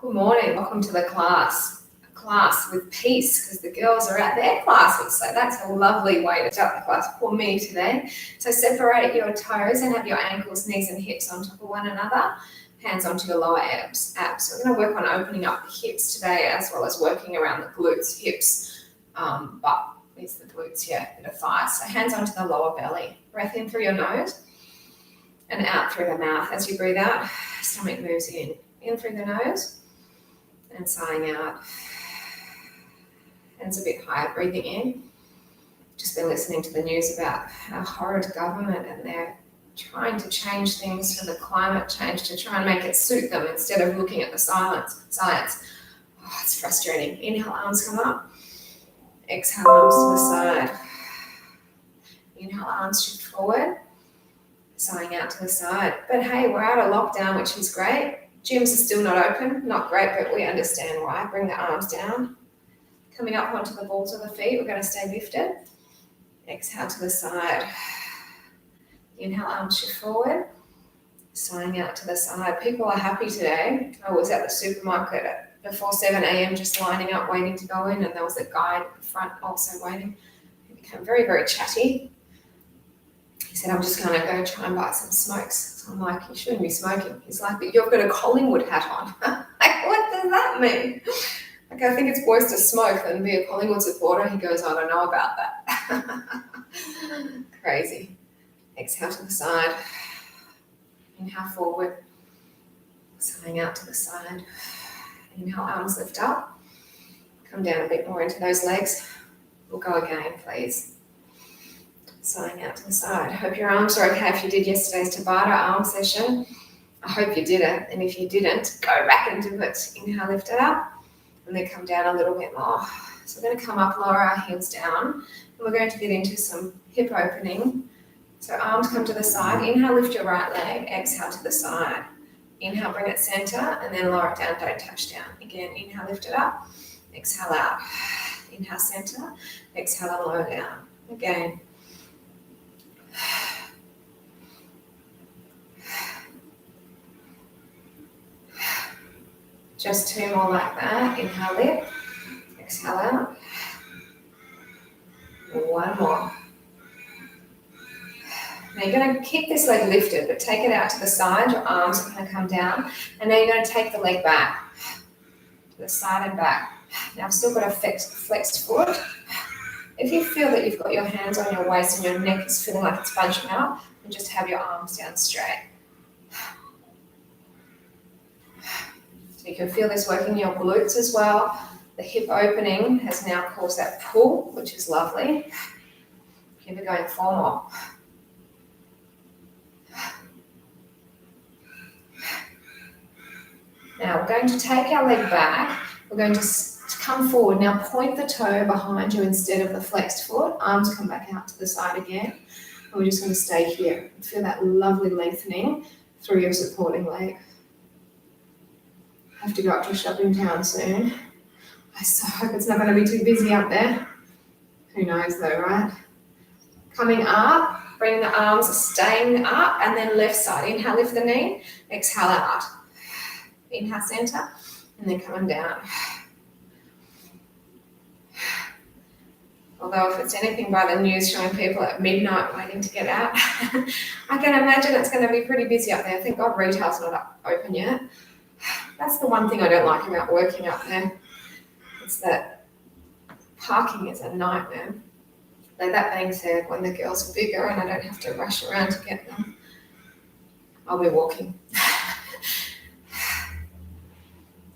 Good morning, welcome to the class. A class with peace, because the girls are at their classes, so that's a lovely way to start the class for me today. So separate your toes and have your ankles, knees and hips on top of one another, hands onto your lower abs. So we're going to work on opening up the hips today, as well as working around the glutes, hips, butt is the glutes, bit of thighs. So hands onto the lower belly, breath in through your nose and out through the mouth. As you breathe out, stomach moves in through the nose and sighing out. Hands a bit higher, breathing in. Just been listening to the news about our horrid government, and they're trying to change things for the climate change to try and make it suit them instead of looking at the science. Oh, it's frustrating. Inhale, arms come up. Exhale, arms to the side. Inhale, arms shift forward. Sighing out to the side. But hey, we're out of lockdown, which is great. Gyms are still not open, not great, but we understand why. Bring the arms down. Coming up onto the balls of the feet, we're going to stay lifted. Exhale to the side. Inhale, arms shift forward. Sighing out to the side. People are happy today. I was at the supermarket before 7 a.m. just lining up, waiting to go in, and there was a guy at the front also waiting. He became very, very chatty. He said, I'm just going to go try and buy some smokes. So I'm like, you shouldn't be smoking. He's like, but you've got a Collingwood hat on. Like, what does that mean? Like, I think it's worse to smoke than be a Collingwood supporter. He goes, I don't know about that. Crazy. Exhale to the side. Inhale forward. Sighing out to the side. Inhale, arms lift up. Come down a bit more into those legs. We'll go again, please. Sighing out to the side. Hope your arms are okay if you did yesterday's Tabata arm session. I hope you did it. And if you didn't, go back and do it. Inhale, lift it up. And then come down a little bit more. So we're going to come up, lower our heels down. And we're going to get into some hip opening. So arms come to the side. Inhale, lift your right leg. Exhale to the side. Inhale, bring it center. And then lower it down, don't touch down. Again, inhale, lift it up. Exhale out. Inhale, center. Exhale, and lower down. Again. Just two more like that. Inhale, lift. Exhale out. One more. Now you're going to keep this leg lifted, but take it out to the side. Your arms are going to come down. And now you're going to take the leg back. To the side and back. Now I've still got a flexed foot. If you feel that you've got your hands on your waist and your neck is feeling like it's bunching up, then just have your arms down straight. So you can feel this working your glutes as well. The hip opening has now caused that pull, which is lovely. Keep it going, 4 more. Now we're going to take our leg back. We're going to come forward. Now point the toe behind you instead of the flexed foot. Arms come back out to the side again. And we're just going to stay here. Feel that lovely lengthening through your supporting leg. I have to go up to a shopping town soon. I so hope it's not going to be too busy up there. Who knows though, right? Coming up, bring the arms, staying up, and then left side. Inhale, lift the knee. Exhale out. Inhale, center, and then coming down. Although if it's anything by the news showing people at midnight waiting to get out, I can imagine it's going to be pretty busy up there. Thank God retail's not open yet. That's the one thing I don't like about working up there. It's that parking is a nightmare. Though that being said, when the girls are bigger and I don't have to rush around to get them, I'll be walking.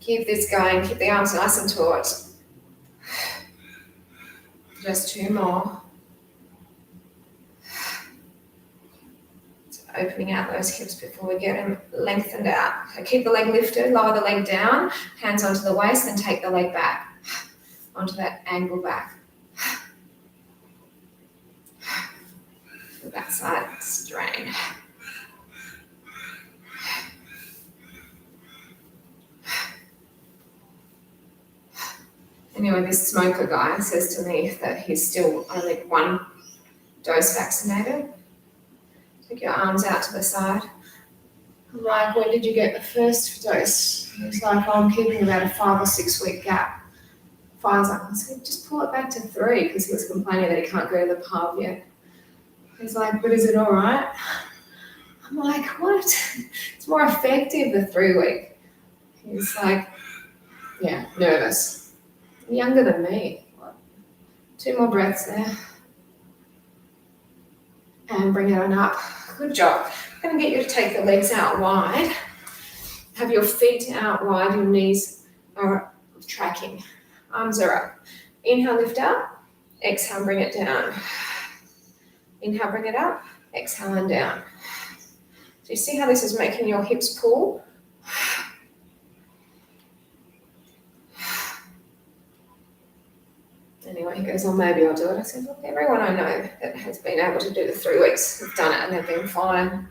Keep this going. Keep the arms nice and taut. Just 2 more. So opening out those hips before we get them lengthened out. So keep the leg lifted, lower the leg down, hands onto the waist, and take the leg back, onto that angle back. The back side strain. Anyway, this smoker guy says to me that he's still only 1 dose vaccinated. Take your arms out to the side. I'm like, when did you get the first dose? It's like, oh, I'm keeping about a 5 or 6 week gap. Five's like, I said, just pull it back to 3 because he was complaining that he can't go to the pub yet. He's like, but is it all right? I'm like, what? It's more effective the 3 week. He's like, yeah, nervous. Younger than me. What? 2 more breaths there. And bring it on up. Good job. I'm going to get you to take the legs out wide. Have your feet out wide, your knees are tracking. Arms are up. Inhale, lift up. Exhale, bring it down. Inhale, bring it up. Exhale and down. So you see how this is making your hips pull? Anyway, he goes, oh, maybe I'll do it. I said, look, everyone I know that has been able to do the 3 weeks have done it and they've been fine.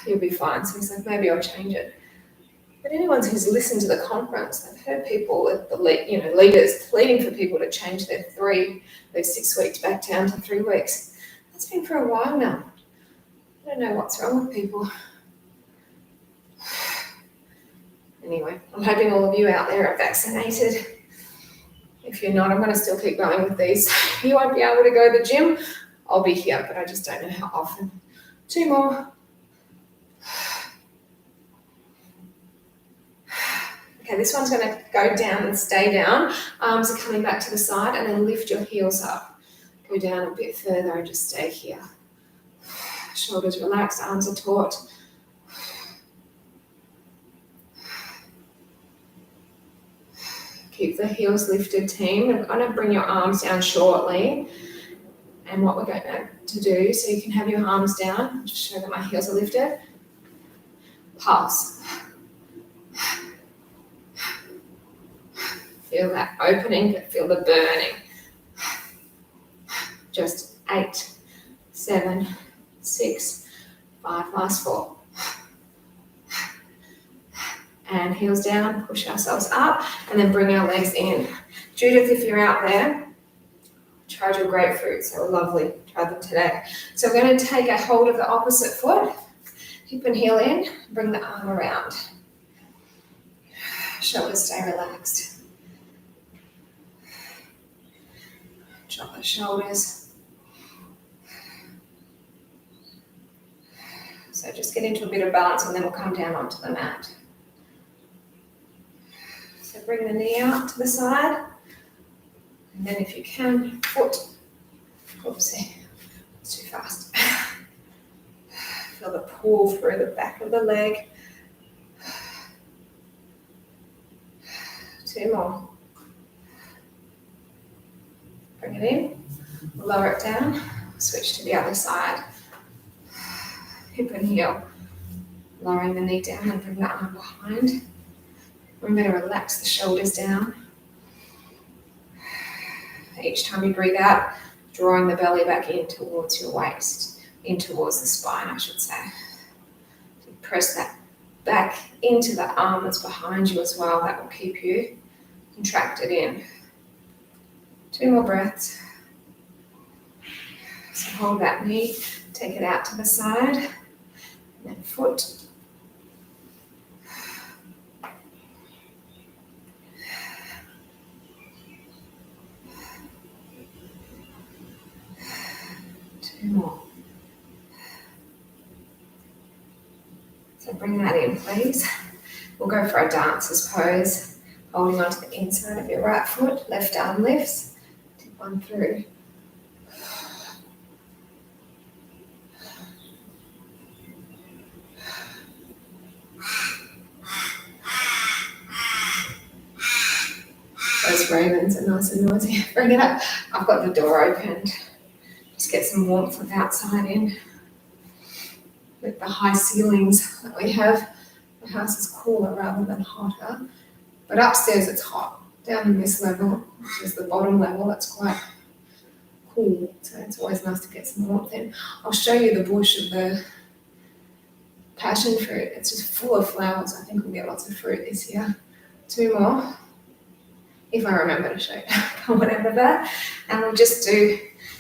You'll be fine. So he's like, maybe I'll change it. But anyone who's listened to the conference, I've heard people, leaders pleading for people to change their 6 weeks back down to 3 weeks. That's been for a while now. I don't know what's wrong with people. Anyway, I'm hoping all of you out there are vaccinated. If you're not, I'm going to still keep going with these. You won't be able to go to the gym. I'll be here, but I just don't know how often. 2 more. Okay, this one's going to go down and stay down. Arms are coming back to the side and then lift your heels up. Go down a bit further and just stay here. Shoulders relaxed, arms are taut. Keep the heels lifted, team. We're going to bring your arms down shortly. And what we're going to do, so you can have your arms down, just show that my heels are lifted. Pulse. Feel that opening, but feel the burning. Just 8, 7, 6, 5, last 4. And heels down, push ourselves up, and then bring our legs in. Judith, if you're out there, tried your grapefruits, they were lovely, tried them today. So we're going to take a hold of the opposite foot, hip and heel in, bring the arm around. Shoulders stay relaxed. Drop the shoulders. So just get into a bit of balance and then we'll come down onto the mat. So bring the knee out to the side. And then if you can, foot. Oopsie, it's too fast. Feel the pull through the back of the leg. 2 more. Bring it in, lower it down, switch to the other side. Hip and heel. Lowering the knee down and bring the arm behind. Remember to relax the shoulders down. Each time you breathe out, drawing the belly back in towards your waist, in towards the spine, I should say. So press that back into the arm that's behind you as well. That will keep you contracted in. 2 more breaths. So hold that knee, take it out to the side, and then foot. More. So bring that in, please. We'll go for a dancer's pose, holding onto the inside of your right foot, left arm lifts, tip one through. Those ravens are nice and noisy. Bring it up. I've got the door opened. Just get some warmth from outside in. With the high ceilings that we have, the house is cooler rather than hotter. But upstairs it's hot. Down in this level, which is the bottom level, it's quite cool. So it's always nice to get some warmth in. I'll show you the bush of the passion fruit. It's just full of flowers. I think we'll get lots of fruit this year. 2 more. If I remember to show you. Come on over there. And we'll just do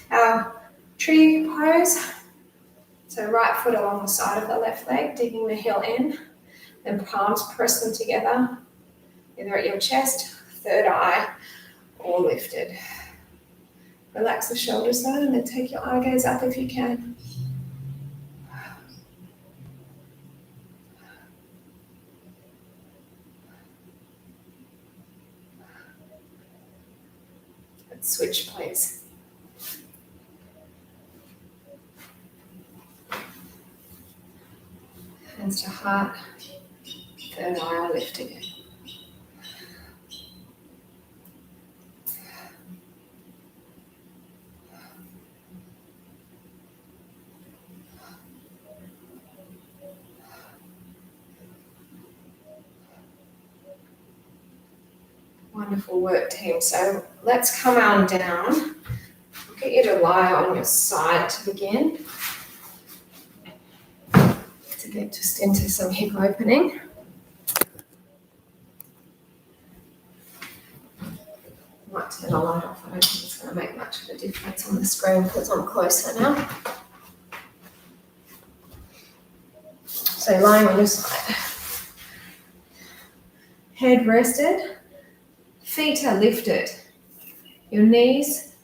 our tree pose. So right foot along the side of the left leg, digging the heel in. Then palms press them together, either at your chest, third eye, or lifted. Relax the shoulders though, and then take your eye gaze up if you can. Let's switch, please. Hands to heart, third eye lifted. Wonderful work, team. So let's come on down. I'll get you to lie on your side to begin. To get just into some hip opening. I might turn the light off. I don't think it's going to make much of a difference on the screen because I'm closer now. So lying on your side. Head rested. Feet are lifted. Your knees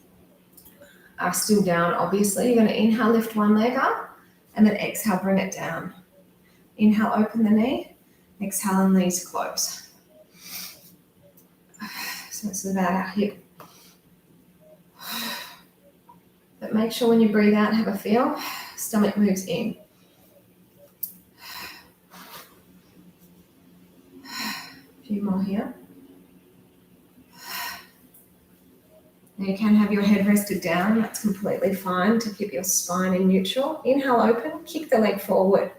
are still down, obviously. You're going to inhale, lift one leg up, and then exhale, bring it down. Inhale, open the knee. Exhale, and knees close. So this is about our hip. But make sure when you breathe out, have a feel. Stomach moves in. A few more here. Now you can have your head rested down. That's completely fine to keep your spine in neutral. Inhale, open, kick the leg forward.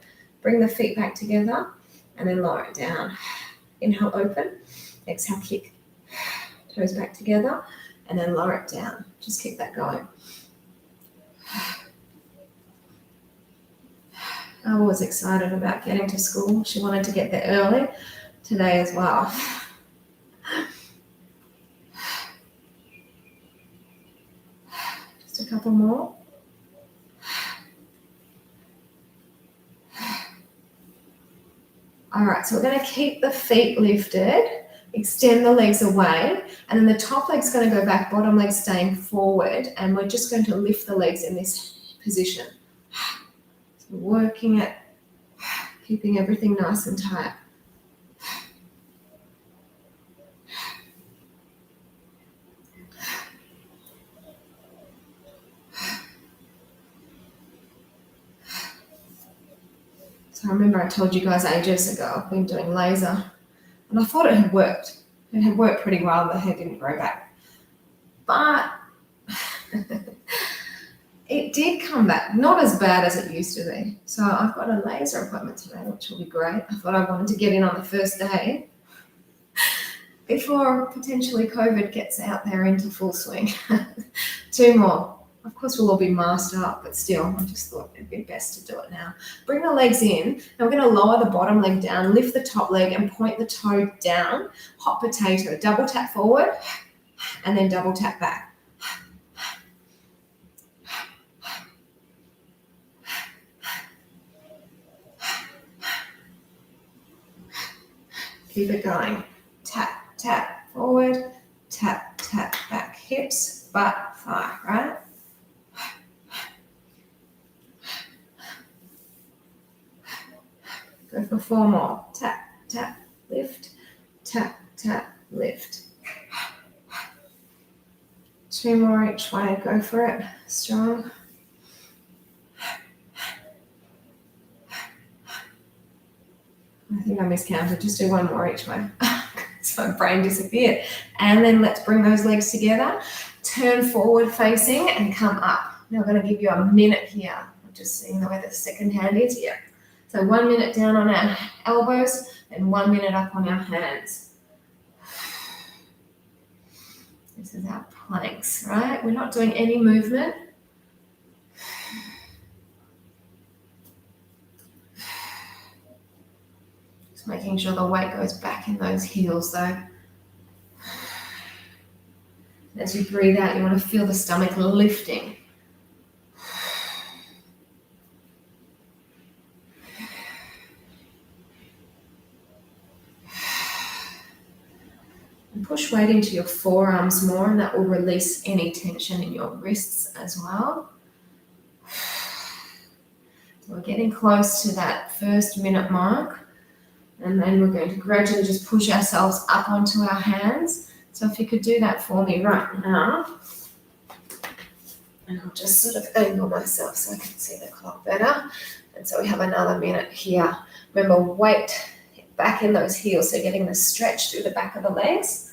Bring the feet back together and then lower it down. Inhale, open. Exhale, kick. Toes back together and then lower it down. Just keep that going. I was excited about getting to school. She wanted to get there early today as well. Just a couple more. All right, so we're going to keep the feet lifted, extend the legs away, and then the top leg's going to go back, bottom leg staying forward, and we're just going to lift the legs in this position. So working it, keeping everything nice and tight. So I remember I told you guys ages ago, I've been doing laser, and I thought it had worked. It had worked pretty well, the hair didn't grow back. But it did come back, not as bad as it used to be. So I've got a laser appointment today, which will be great. I thought I wanted to get in on the first day before potentially COVID gets out there into full swing. 2 more. Of course, we'll all be masked up, but still, I just thought it'd be best to do it now. Bring the legs in. Now we're going to lower the bottom leg down, lift the top leg, and point the toe down. Hot potato. Double tap forward, and then double tap back. Keep it going. Tap, tap, forward, tap, tap, back. Hips, butt, thigh, right? Go for 4 more. Tap, tap, lift, tap, tap, lift. 2 more each way. Go for it. Strong. I think I miscounted. Just do 1 more each way. So my brain disappeared. And then let's bring those legs together. Turn forward facing and come up. Now I'm going to give you a minute here. I'm just seeing where the second hand is here. So 1 minute down on our elbows and 1 minute up on our hands. This is our planks, right? We're not doing any movement. Just making sure the weight goes back in those heels though. As you breathe out, you want to feel the stomach lifting. And push weight into your forearms more, and that will release any tension in your wrists as well. So we're getting close to that first minute mark, and then we're going to gradually just push ourselves up onto our hands. So if you could do that for me right now. And I'll just sort of angle myself so I can see the clock better. And so we have another minute here. Remember, weight back in those heels, so getting the stretch through the back of the legs.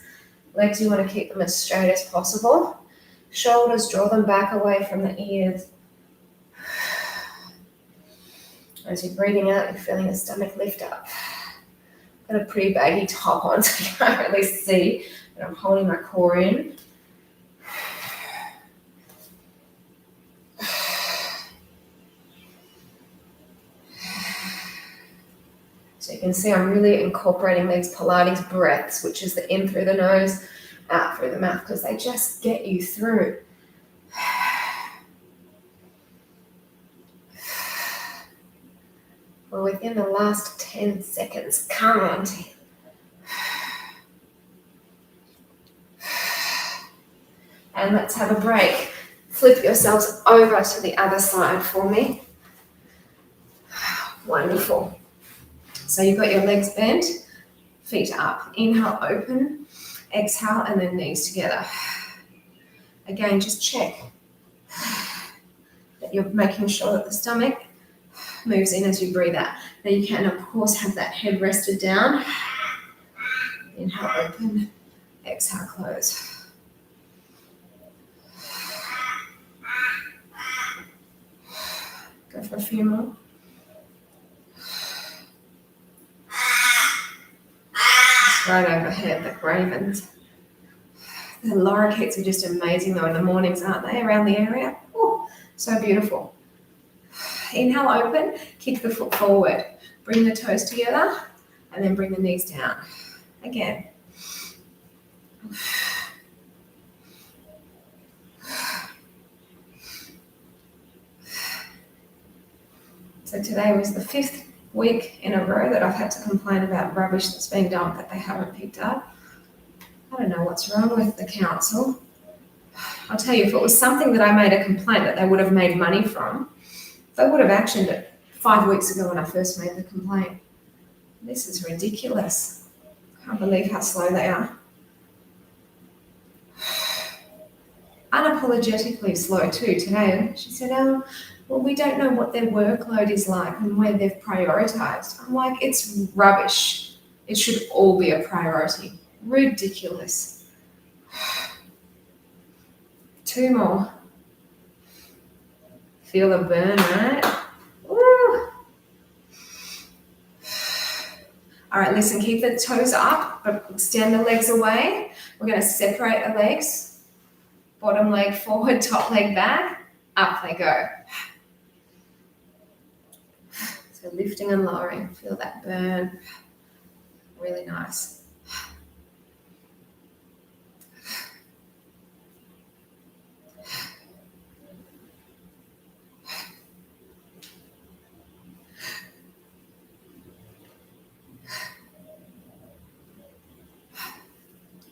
Legs, you want to keep them as straight as possible. Shoulders, draw them back away from the ears. As you're breathing out, you're feeling the stomach lift up. Got a pretty baggy top on, so you can't really see, but I'm holding my core in. So you can see I'm really incorporating these Pilates breaths, which is the in through the nose, out through the mouth, because they just get you through. We're within the last 10 seconds. Come on, team. And let's have a break. Flip yourselves over to the other side for me. Wonderful. So you've got your legs bent, feet up. Inhale, open. Exhale, and then knees together. Again, just check that you're making sure that the stomach moves in as you breathe out. Now you can, of course, have that head rested down. Inhale, open. Exhale, close. Go for a few more. Just right overhead, the ravens. The lorikeets are just amazing though in the mornings, aren't they, around the area? Oh, so beautiful. Inhale, open, kick the foot forward. Bring the toes together and then bring the knees down. Again. So today was the 5th week in a row that I've had to complain about rubbish that's being dumped that they haven't picked up. I don't know what's wrong with the council. I'll tell you, if it was something that I made a complaint that they would have made money from, they would have actioned it 5 weeks ago when I first made the complaint. This is ridiculous. I can't believe how slow they are. Unapologetically slow too today. She said, well, we don't know what their workload is like and where they've prioritized. I'm like, it's rubbish. It should all be a priority. Ridiculous. 2 more. Feel the burn, right? Woo. All right, listen, keep the toes up, but extend the legs away. We're going to separate the legs. Bottom leg forward, top leg back. Up they go. So lifting and lowering. Feel that burn. Really nice.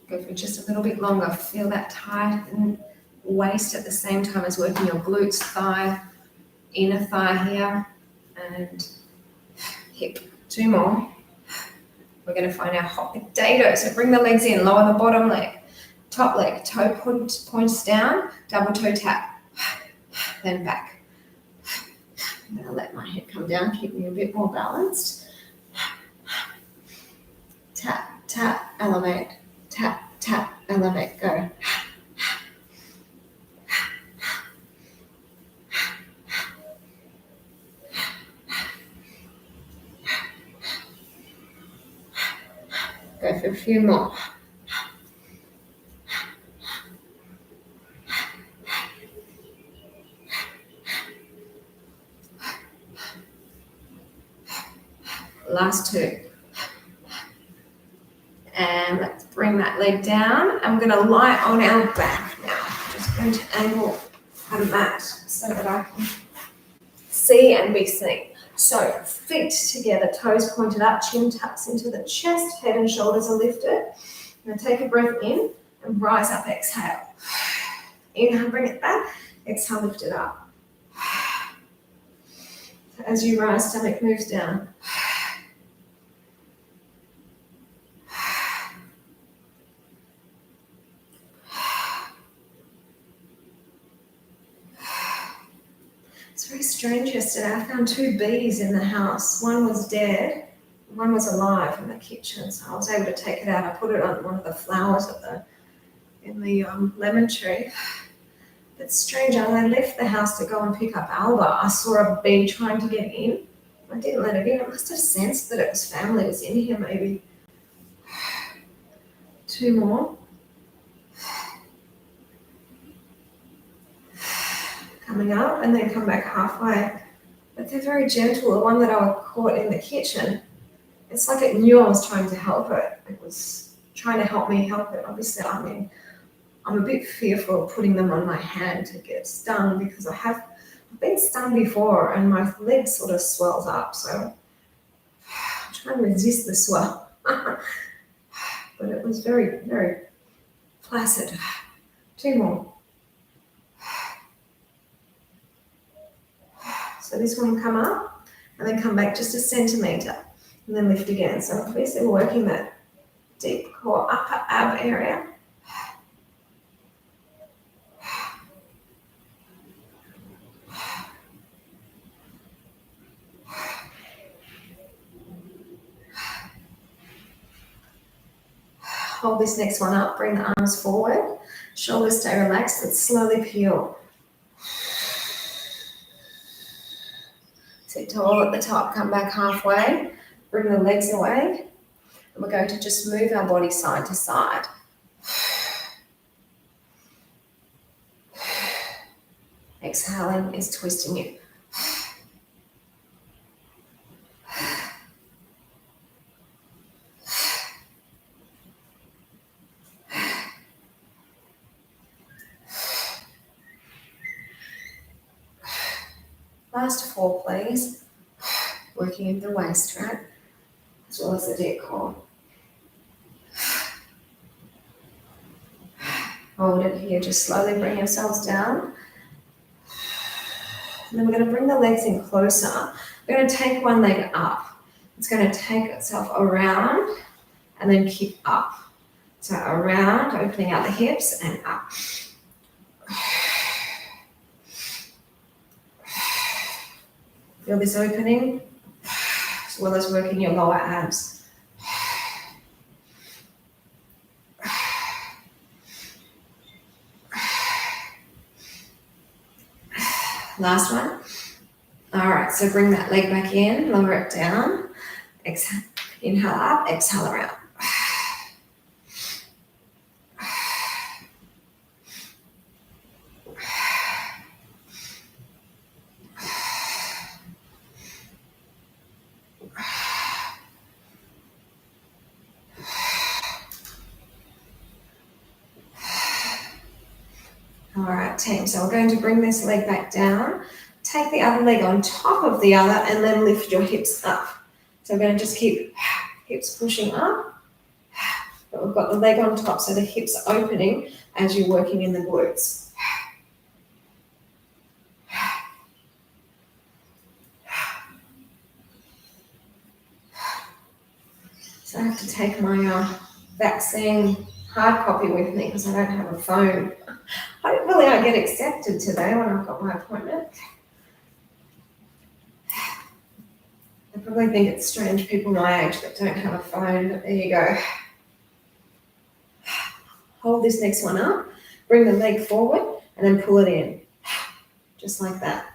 Go for just a little bit longer. Feel that tight and waist at the same time as working your glutes, thigh, inner thigh here, and hip. 2 more. We're going to find our hot potato. So bring the legs in, lower the bottom leg, top leg, toe points down, double toe tap, then back. I'm going to let my head come down, keep me a bit more balanced. Tap, tap, elevate. Tap, tap, elevate, go. Go for a few more. Last 2. And let's bring that leg down. I'm going to lie on our back now. I'm just going to angle the mat so that I can see and be seen. So feet together, toes pointed up, chin tucks into the chest, head and shoulders are lifted. Now take a breath in and rise up, exhale. Inhale, bring it back. Exhale, lift it up. As you rise, stomach moves down. It's very strange yesterday. I found 2 bees in the house. One was dead, one was alive in the kitchen. So I was able to take it out. I put it on one of the flowers in the lemon tree. It's strange. As I left the house to go and pick up Alba, I saw a bee trying to get in. I didn't let it in. I must have sensed that it was family was in here maybe. 2 more. Coming up and then come back halfway. But they're very gentle. The one that I caught in the kitchen, it's like it knew I was trying to help it. It was trying to help me help it. Obviously, I mean, I'm a bit fearful of putting them on my hand to get stung because I've been stung before and my leg sort of swells up. So I'm trying to resist the swell. But it was very, very placid. 2 more. So this one will come up and then come back just a centimetre and then lift again. So obviously we're working that deep core upper ab area. Hold this next one up, bring the arms forward, shoulders stay relaxed, and slowly peel. Sit tall at the top, come back halfway, bring the legs away, and we're going to just move our body side to side. Exhaling is twisting you. Last 4, please. Working in the waist, right? As well as the deep core. Hold it here, just slowly bring yourselves down. And then we're going to bring the legs in closer. We're going to take one leg up. It's going to take itself around and then kick up. So around, opening out the hips and up. Feel this opening, as well as working your lower abs. Last one. All right, so bring that leg back in, lower it down. Exhale, inhale up, exhale around. All right, team, so we're going to bring this leg back down, take the other leg on top of the other, and then lift your hips up. So we're going to just keep hips pushing up, but we've got the leg on top, so the hips are opening as you're working in the glutes. So I have to take my vaccine hard copy with me because I don't have a phone. Hopefully I get accepted today when I've got my appointment. I probably think it's strange people my age that don't have a phone, but there you go. Hold this next one up, bring the leg forward and then pull it in, just like that.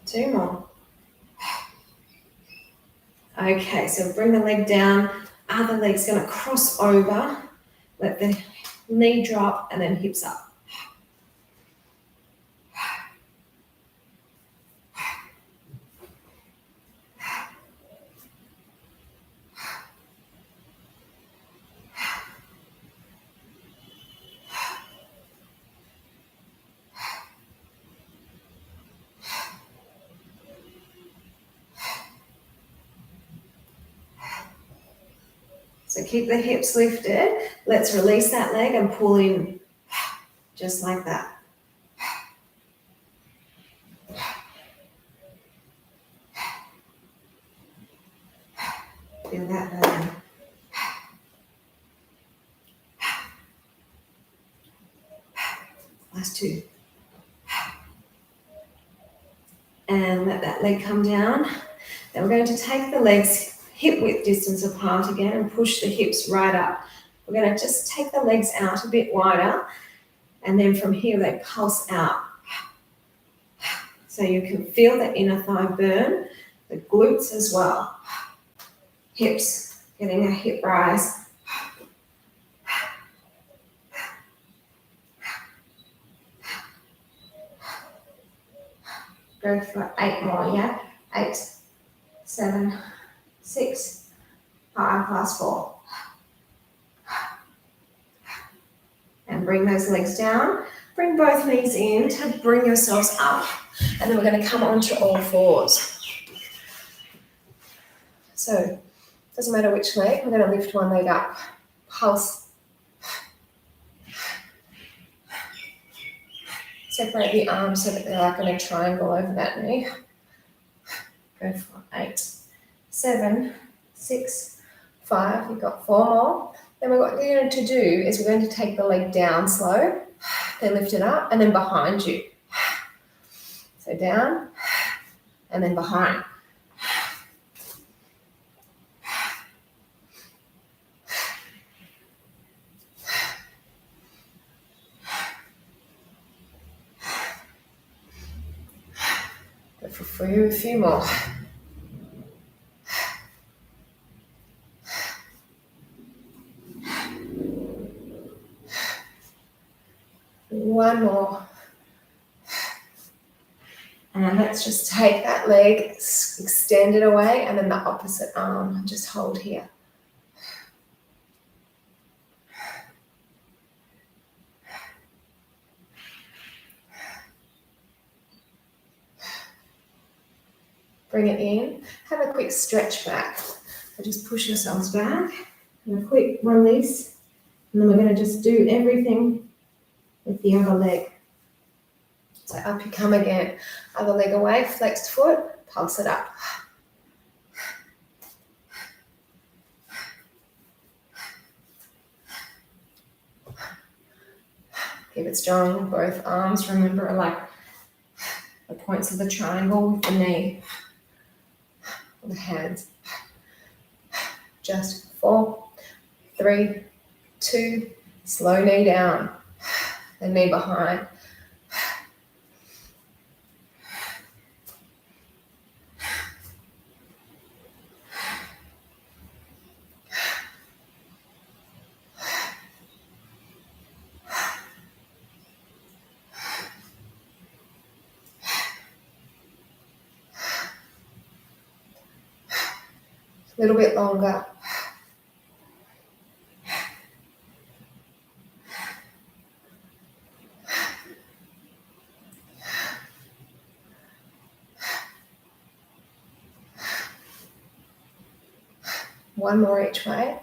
Two more. Okay, so bring the leg down, other leg's going to cross over, let the knee drop and then hips up. So keep the hips lifted. Let's release that leg and pull in just like that. Feel that burn. Last two. And let that leg come down. Then we're going to take the legs hip width distance apart again and push the hips right up. We're going to just take the legs out a bit wider, and then from here they pulse out. So you can feel the inner thigh burn, the glutes as well. Hips, getting a hip rise. Go for 8 more, yeah? 8, 7, 6, 5, last 4. And bring those legs down. Bring both knees in to bring yourselves up. And then we're going to come onto all fours. So, doesn't matter which leg, we're going to lift one leg up. Pulse. Separate the arms so that they're like in a triangle over that knee. Go for 8, 7, 6, 5. You've got 4 more. Then what we're going to do is we're going to take the leg down slow, then lift it up, and then behind you. So down, and then behind. Go for a few more. One more. And let's just take that leg, extend it away, and then the opposite arm. Just hold here. Bring it in. Have a quick stretch back. So just push yourselves back. And a quick release. And then we're going to just do everything with the other leg. So up you come again. Other leg away, flexed foot, pulse it up. Keep it strong. Both arms, remember, are like the points of the triangle with the knee. The hands. Just 4, 3, 2, slow knee down, the knee behind. A little bit longer. One more each way.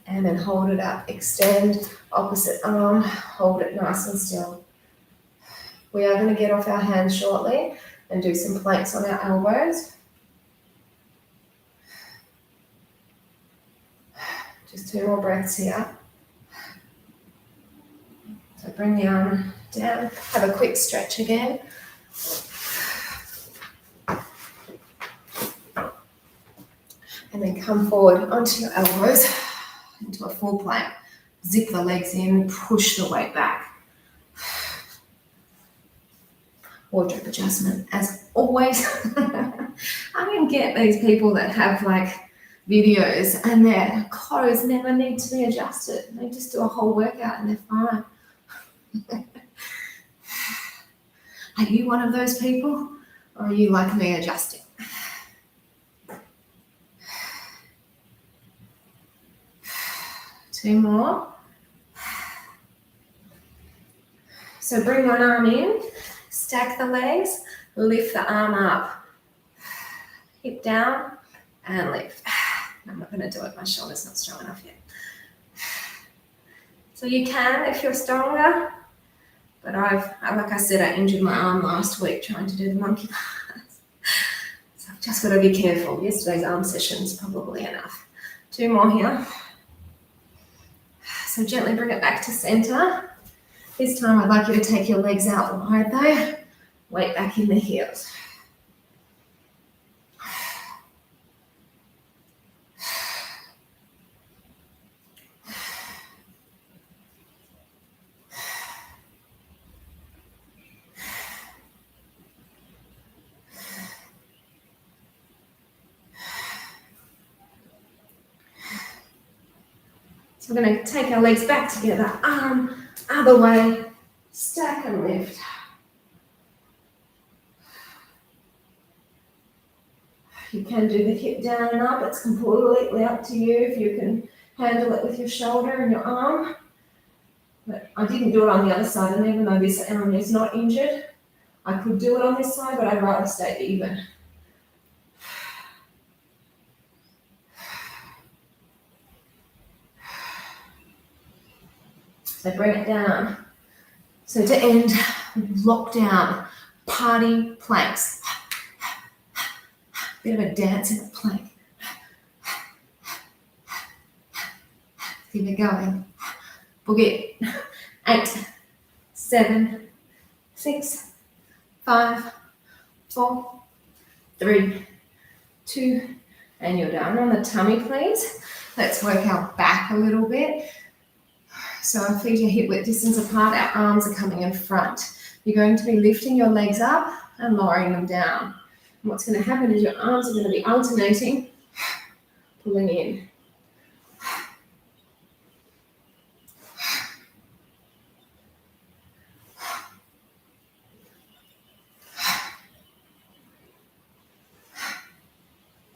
And then hold it up. Extend opposite arm. Hold it nice and still. We are going to get off our hands shortly and do some planks on our elbows. Just 2 more breaths here. So bring the arm down. Have a quick stretch again. And then come forward onto your elbows into a full plank. Zip the legs in, push the weight back. Wardrobe adjustment, as always. I can get these people that have like videos and their clothes never need to be adjusted. They just do a whole workout and they're fine. Are you one of those people, or are you like me adjusting? Two more. So bring one arm in, stack the legs, lift the arm up, hip down and lift. I'm not going to do it. My shoulder's not strong enough yet. So you can if you're stronger. But like I said, I injured my arm last week trying to do the monkey bars. So I've just got to be careful. Yesterday's arm session's probably enough. 2 more here. So gently bring it back to center. This time I'd like you to take your legs out wide though. Weight back in the heels. So we're going to take our legs back together, arm, other way, stack and lift. You can do the hip down and up, it's completely up to you if you can handle it with your shoulder and your arm. But I didn't do it on the other side, and even though this arm is not injured, I could do it on this side, but I'd rather stay even. So bring it down. So to end, lock down, party planks. Bit of a dance in the plank. Keep it going. Boogie. 8, 7, 6, 5, 4, 3, 2, and you're down on the tummy, please. Let's work our back a little bit. So our feet are hip width distance apart, our arms are coming in front. You're going to be lifting your legs up and lowering them down. And what's going to happen is your arms are going to be alternating, pulling in.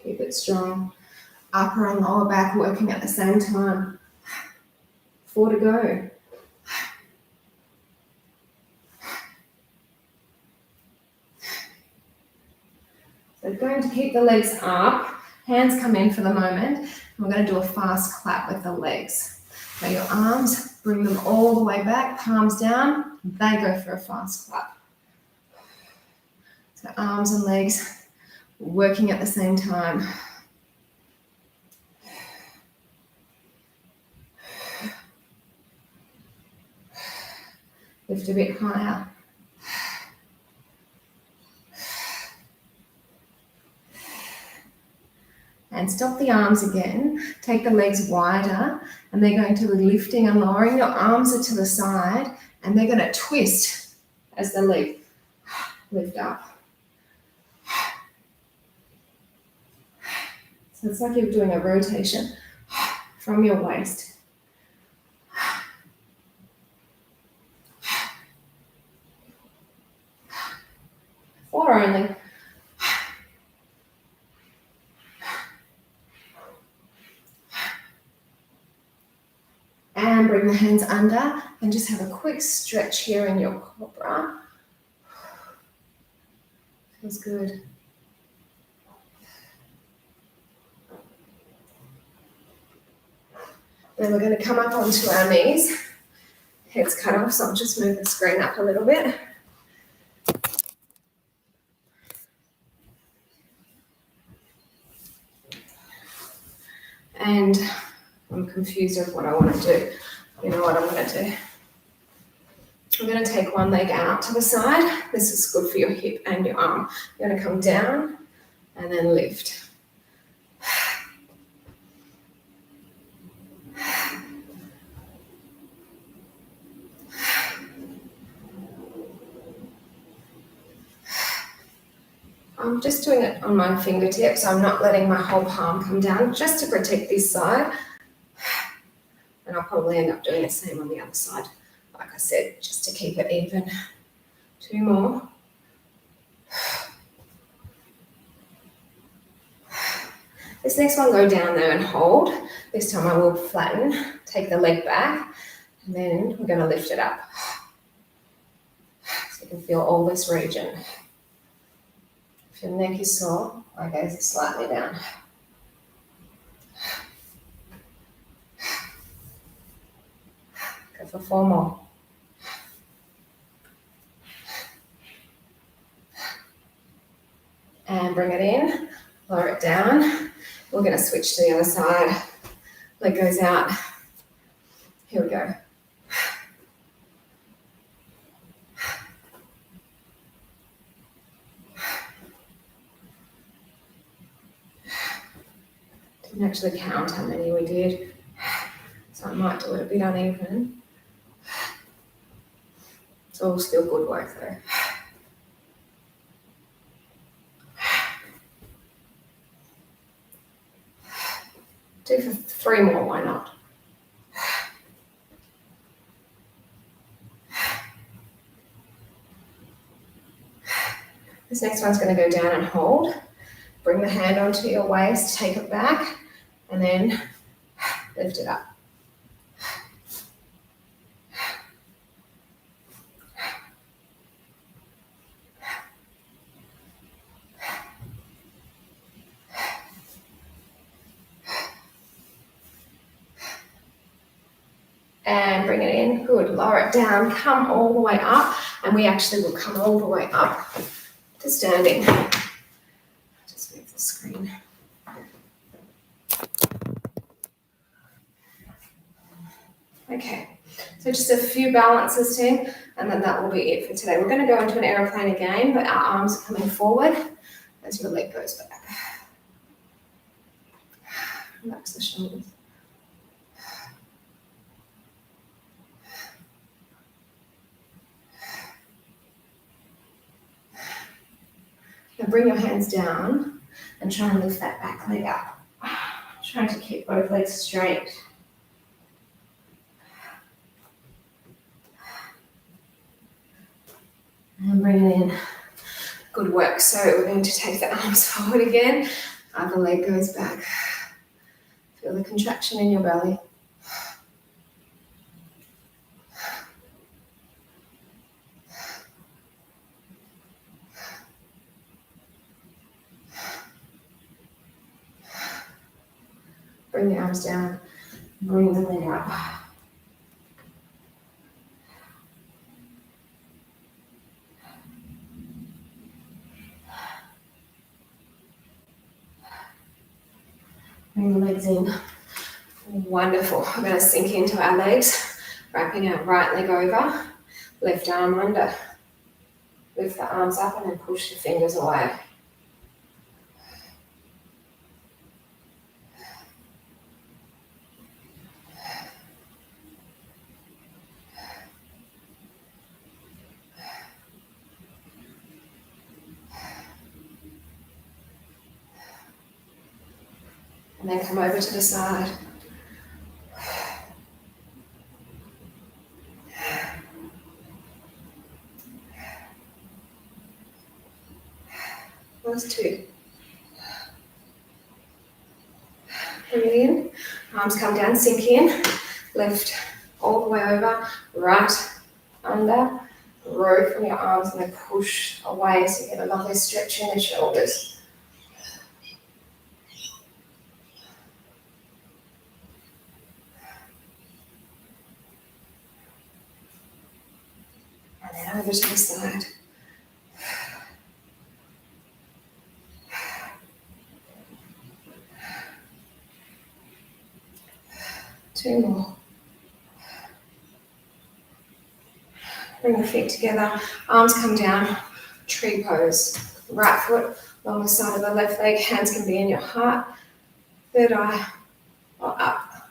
Keep it strong. Upper and lower back working at the same time. 4 to go. So going to keep the legs up, hands come in for the moment, and we're going to do a fast clap with the legs. Now your arms, bring them all the way back, palms down, they go for a fast clap. So arms and legs working at the same time. Lift a bit higher. And stop the arms again. Take the legs wider, and they're going to be lifting and lowering. Your arms are to the side, and they're going to twist as the leg lift up. So it's like you're doing a rotation from your waist. 4 only. And bring the hands under and just have a quick stretch here in your cobra. Feels good. Then we're going to come up onto our knees. Head's cut off, so I'll just move the screen up a little bit. And I'm confused of what I want to do. You know what I'm going to do? I'm going to take one leg out to the side. This is good for your hip and your arm. You're going to come down and then lift. I'm just doing it on my fingertips. I'm not letting my whole palm come down just to protect this side. And I'll probably end up doing the same on the other side. Like I said, just to keep it even. 2 more. This next one, go down there and hold. This time I will flatten, take the leg back, and then we're going to lift it up. So you can feel all this region. If your neck is sore, my gaze is slightly down. for 4 more. And bring it in, lower it down. We're going to switch to the other side. Leg goes out. Here we go. Didn't actually count how many we did, so I might do it a bit uneven. It's all still good work though. Do for 3 more, why not? This next one's going to go down and hold. Bring the hand onto your waist, take it back, and then lift it up. And bring it in, good, lower it down, come all the way up, and we actually will come all the way up to standing. Just move the screen. Okay, so just a few balances, team, and then that will be it for today. We're going to go into an aeroplane again, but our arms are coming forward as your leg goes back. Relax the shoulders. Now bring your hands down and try and lift that back leg up. Trying to keep both legs straight. And bring it in. Good work. So we're going to take the arms forward again. Other leg goes back. Feel the contraction in your belly. Bring the arms down. Bring the leg up. Bring the legs in. Wonderful. We're going to sink into our legs, wrapping our right leg over, left arm under. Lift the arms up and then push the fingers away. And then come over to the side. Last 2. Bring it in. Arms come down, sink in. Lift all the way over. Right under. Row from your arms and then push away so you get a lovely stretch in the shoulders. And then over to the side. Two more. Bring the feet together, arms come down, tree pose. Right foot along the side of the left leg, hands can be in your heart, third eye or up.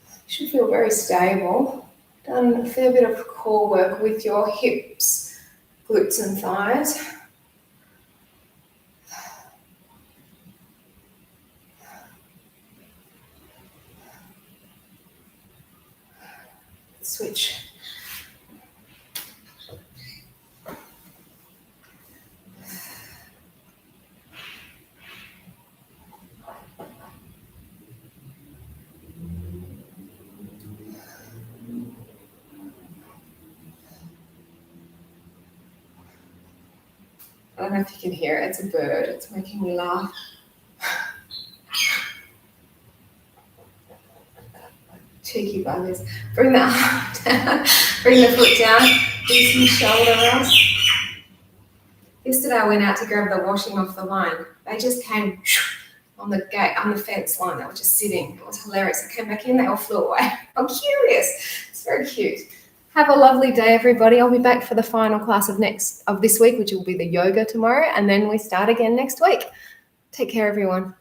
You should feel very stable. Done a fair bit of core work with your hips, glutes and thighs. Switch. I don't know if you can hear it, it's a bird, it's making me laugh. Cheeky buggers. Bring the arm down, bring the foot down, do some shoulder rest. Yesterday I went out to grab the washing off the line. They just came on the gate, on the fence line. They were just sitting. It was hilarious. I came back in, they all flew away. I'm curious. It's very cute. Have a lovely day, everybody. I'll be back for the final class of this week, which will be the yoga tomorrow, and then we start again next week. Take care, everyone.